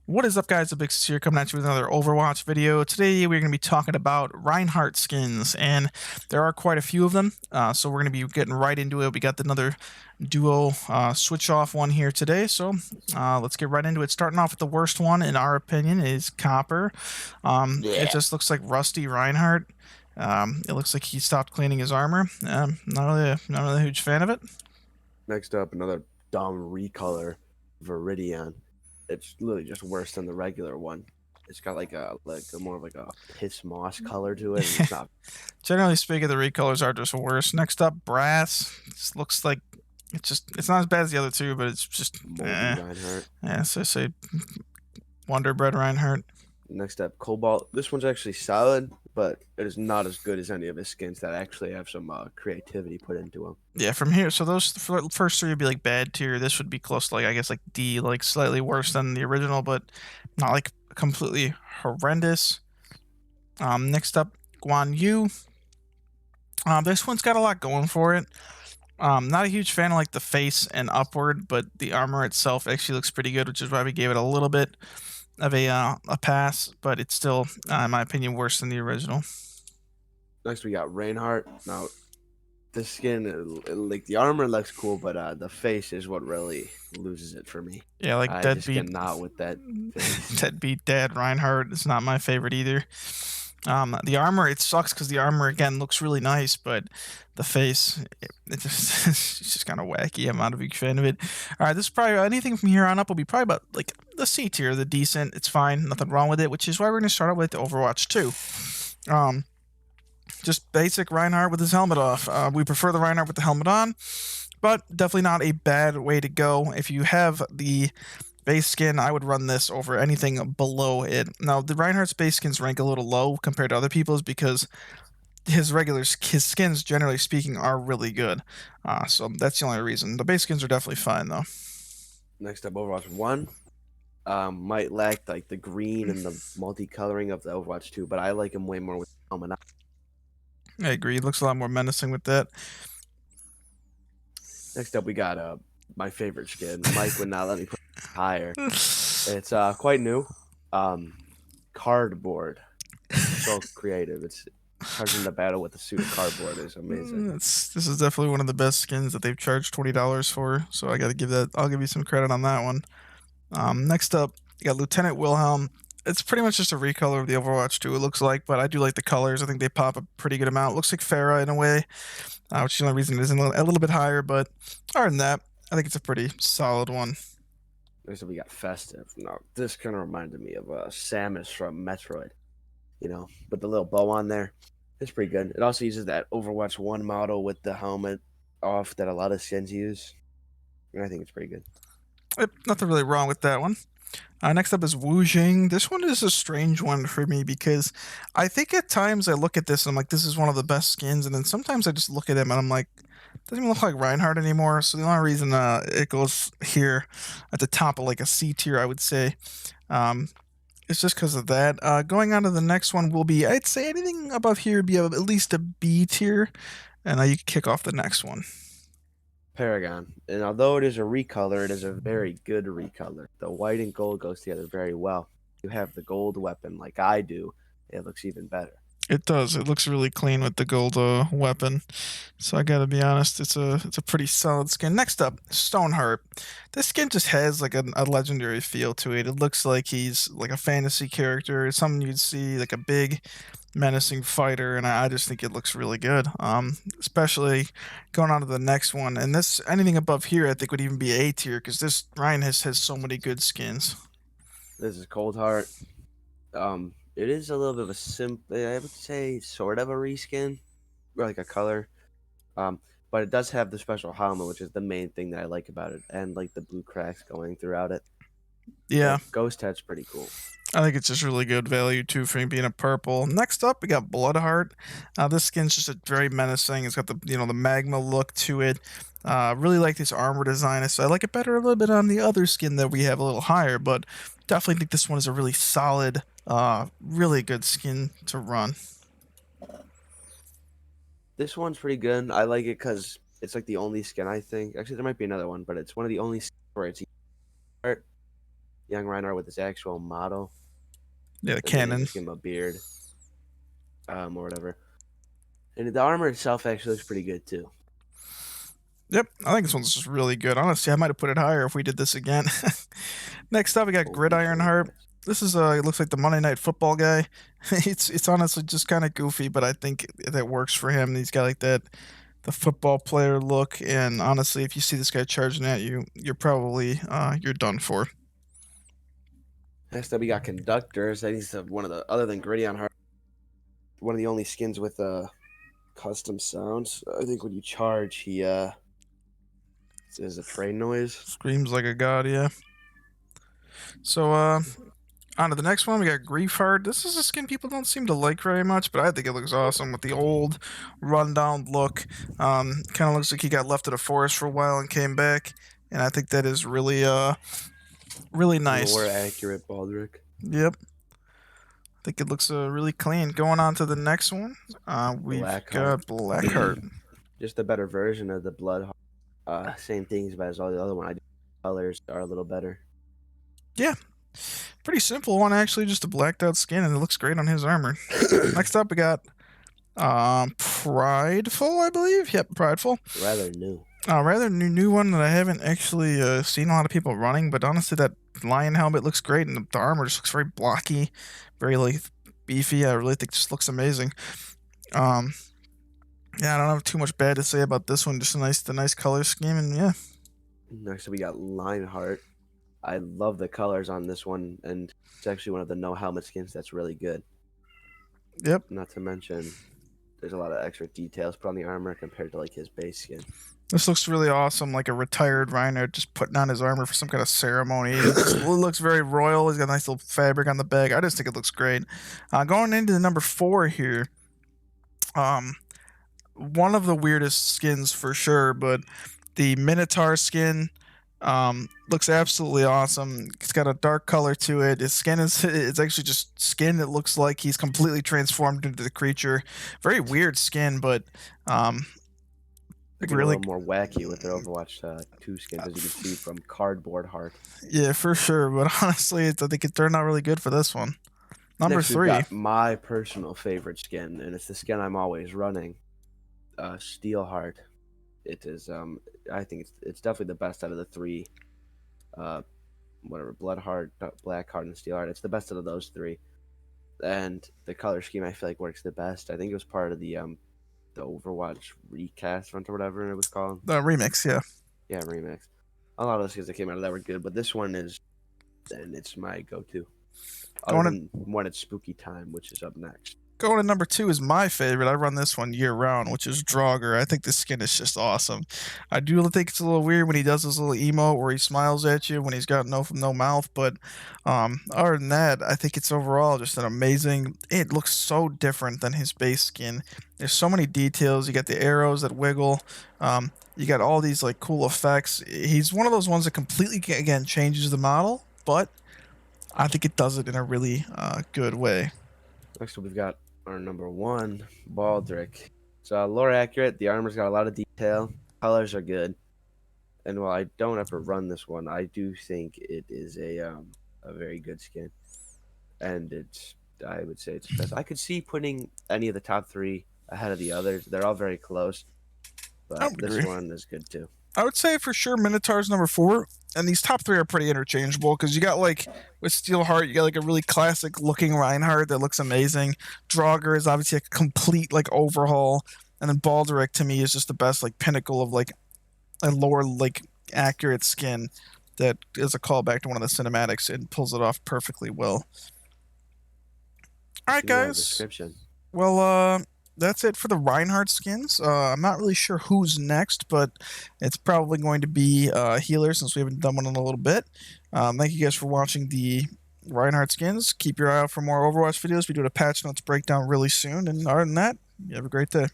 What is up, guys? The Big Sis here, coming at you with another Overwatch video. Today we're going to be talking about Reinhardt skins, and there are quite a few of them. So we're going to be getting right into it. We got another duo switch off one here today, so let's get right into it. Starting off with the worst one, in our opinion, is Copper. It Yeah. just looks like Rusty Reinhardt. It looks like he stopped cleaning his armor. Not really a huge fan of it. Next up, another dumb recolor, Viridian. It's literally just worse than the regular one. It's got like a more of like a piss moss color to it, and it's not Generally speaking, the recolors are just worse. Next up, Brass. This looks like it's not as bad as the other two, but it's just moldy Reinhardt. yeah. So I say Wonder Bread Reinhardt. Next up, Cobalt. This one's actually solid, but it is not as good as any of his skins that actually have some creativity put into them. Yeah, from here. So those first three would be like bad tier. This would be close to like, I guess, like D, like slightly worse than the original, but not like completely horrendous. Next up, Guan Yu. This one's got a lot going for it. Not a huge fan of like the face and upward, but the armor itself actually looks pretty good, which is why we gave it a little bit of a pass. But it's still, in my opinion, worse than the original. Next, we got Reinhardt. Now, the skin, like the armor looks cool, but the face is what really loses it for me. Yeah, like I just deadbeat, cannot with that face. deadbeat dad Reinhardt is not my favorite either. The armor, it sucks because the armor again looks really nice, but the face, it just it's just kind of wacky. I'm not a big fan of it. All right, this is probably anything from here on up will be probably about like the C tier, the decent. It's fine, nothing wrong with it. Which is why we're gonna start out with the Overwatch 2. Just basic Reinhardt with his helmet off. We prefer the Reinhardt with the helmet on, but definitely not a bad way to go. If you have the base skin, I would run this over anything below it. Now, the Reinhardt's base skins rank a little low compared to other people's because his skins, generally speaking, are really good. So that's the only reason. The base skins are definitely fine though. Next up, Overwatch 1. Might lack like the green and the multicoloring of the Overwatch 2, but I like him way more with helmet on. I agree. It looks a lot more menacing with that. Next up, we got my favorite skin. Mike would not let me put it higher. It's quite new. Cardboard. So creative. It's charging the battle with the suit of cardboard is amazing. This is definitely one of the best skins that they've charged $20 for. So I got to give that. I'll give you some credit on that one. Next up, you got Lieutenant Wilhelm. It's pretty much just a recolor of the Overwatch 2, it looks like, but I do like the colors. I think they pop a pretty good amount. It looks like Pharah in a way, which is the only reason it isn't a little bit higher, but other than that, I think it's a pretty solid one. Next up, we got Festive. Now, this kind of reminded me of Samus from Metroid, with the little bow on there. It's pretty good. It also uses that Overwatch 1 model with the helmet off that a lot of skins use. And I think it's pretty good. Nothing really wrong with that one. Next up is Wu Jing. This one is a strange one for me because I think at times I look at this and I'm like, this is one of the best skins, and then sometimes I just look at him and I'm like, doesn't even look like Reinhardt anymore. So the only reason it goes here at the top of like a C tier, I would say, it's just because of that. Going on to the next one will be, I'd say anything above here would be at least a B tier, and you can kick off the next one. Paragon. And although it is a recolor, it is a very good recolor. The white and gold goes together very well. You have the gold weapon like I do, it looks even better. It does. It looks really clean with the gold weapon. So I gotta be honest, it's a pretty solid skin. Next up, Stoneheart. This skin just has like a legendary feel to it. It looks like he's like a fantasy character. It's something you'd see like a big menacing fighter, and I just think it looks really good. Especially going on to the next one. And this anything above here I think would even be A tier because this Ryan has so many good skins. This is Cold Heart. It is a little bit of a simple, I would say, sort of a reskin, or like a color. But it does have the special helmet, which is the main thing that I like about it, and like the blue cracks going throughout it. Yeah. Ghost Head's pretty cool. I think it's just really good value too for being a purple. Next up, we got Bloodheart. This skin's just very menacing. It's got the magma look to it. Really like this armor design. So I like it better a little bit on the other skin that we have a little higher, but definitely think this one is a really solid, really good skin to run. This one's pretty good. I like it because it's like the only skin I think. Actually, there might be another one, but it's one of the only skins where it's art. young Reinhardt with his actual model, Yeah, the and then they cannon. just give him a beard, or whatever. And the armor itself actually looks pretty good too. Yep, I think this one's just really good. Honestly, I might have put it higher if we did this again. Next up, we got Oh, Gridiron easily, Heart. yes. This is it looks like the Monday Night Football guy. It's honestly just kind of goofy, but I think that works for him. He's got like the football player look, and honestly, if you see this guy charging at you, you're probably you're done for. Next up, we got Conductors. I think it's one of the, other than Gridiron Heart, one of the only skins with custom sounds. I think when you charge, he is a train noise. Screams like a god, yeah. So on to the next one, we got Griefheart. This is a skin people don't seem to like very much, but I think it looks awesome with the old, rundown look. Kind of looks like he got left in a forest for a while and came back, and I think that is really nice. More accurate Baldric. Yep. I think it looks really clean. Going on to the next one, we've got Blackheart. Just a better version of the Blood. Same things as all the other one. Colors are a little better. Yeah. Pretty simple one, actually. Just a blacked out skin, and it looks great on his armor. Next up, we got Prideful, I believe. Yep, Prideful. Rather new. Rather new one that I haven't actually seen a lot of people running, but honestly, that lion helmet looks great, and the armor just looks very blocky, very like beefy. I really think it just looks amazing. Yeah, I don't have too much bad to say about this one. Just the nice color scheme, and yeah. Next, we got Lionheart. I love the colors on this one, and it's actually one of the no helmet skins that's really good. Yep. Not to mention, there's a lot of extra details put on the armor compared to like his base skin. This looks really awesome, like a retired Reinhardt just putting on his armor for some kind of ceremony. It looks very royal. He's got a nice little fabric on the back. I just think it looks great. Going into the number 4 here, one of the weirdest skins for sure, but the Minotaur skin looks absolutely awesome. It's got a dark color to it. His skin it's actually just skin that looks like he's completely transformed into the creature. Very weird skin, but really a little more wacky with their Overwatch 2 skins, as you can see from Cardboard Heart. Yeah, for sure. But honestly, I think it turned out really good for this one. Number Next, 3. we've got my personal favorite skin, and it's the skin I'm always running. Steelheart. It is. I think it's definitely the best out of the 3. Whatever, Bloodheart, Blackheart, and Steelheart. It's the best out of those 3. And the color scheme I feel like works the best. I think it was part of the Overwatch recast or whatever it was called. The remix, yeah. Yeah, remix. A lot of the skins that came out of that were good, but this one is, and it's my go-to. Other than when it's spooky time, which is up next. Going to number 2 is my favorite. I run this one year round, which is Draugr. I think this skin is just awesome. I do think it's a little weird when he does this little emote where he smiles at you when he's got no mouth, but other than that, I think it's overall just an amazing. It looks so different than his base skin. There's so many details. You got the arrows that wiggle. You got all these like cool effects. He's one of those ones that completely again changes the model, but I think it does it in a really good way. Next up, we've got our number 1, Baldric. So lore accurate. The armor's got a lot of detail. Colors are good. And while I don't ever run this one, I do think it is a very good skin. And I would say it's best. I could see putting any of the top 3 ahead of the others. They're all very close. But this one is good too. I would say for sure Minotaur's number 4, and these top 3 are pretty interchangeable because you got like with Steelheart, you got like a really classic looking Reinhardt that looks amazing. Draugr is obviously a complete like overhaul, and then Baldric to me is just the best like pinnacle of like a lore like accurate skin that is a callback to one of the cinematics and pulls it off perfectly well. All right, guys. Well, that's it for the Reinhardt skins. I'm not really sure who's next, but it's probably going to be Healer since we haven't done one in a little bit. Thank you guys for watching the Reinhardt skins. Keep your eye out for more Overwatch videos. We do a patch notes breakdown really soon. And other than that, you have a great day.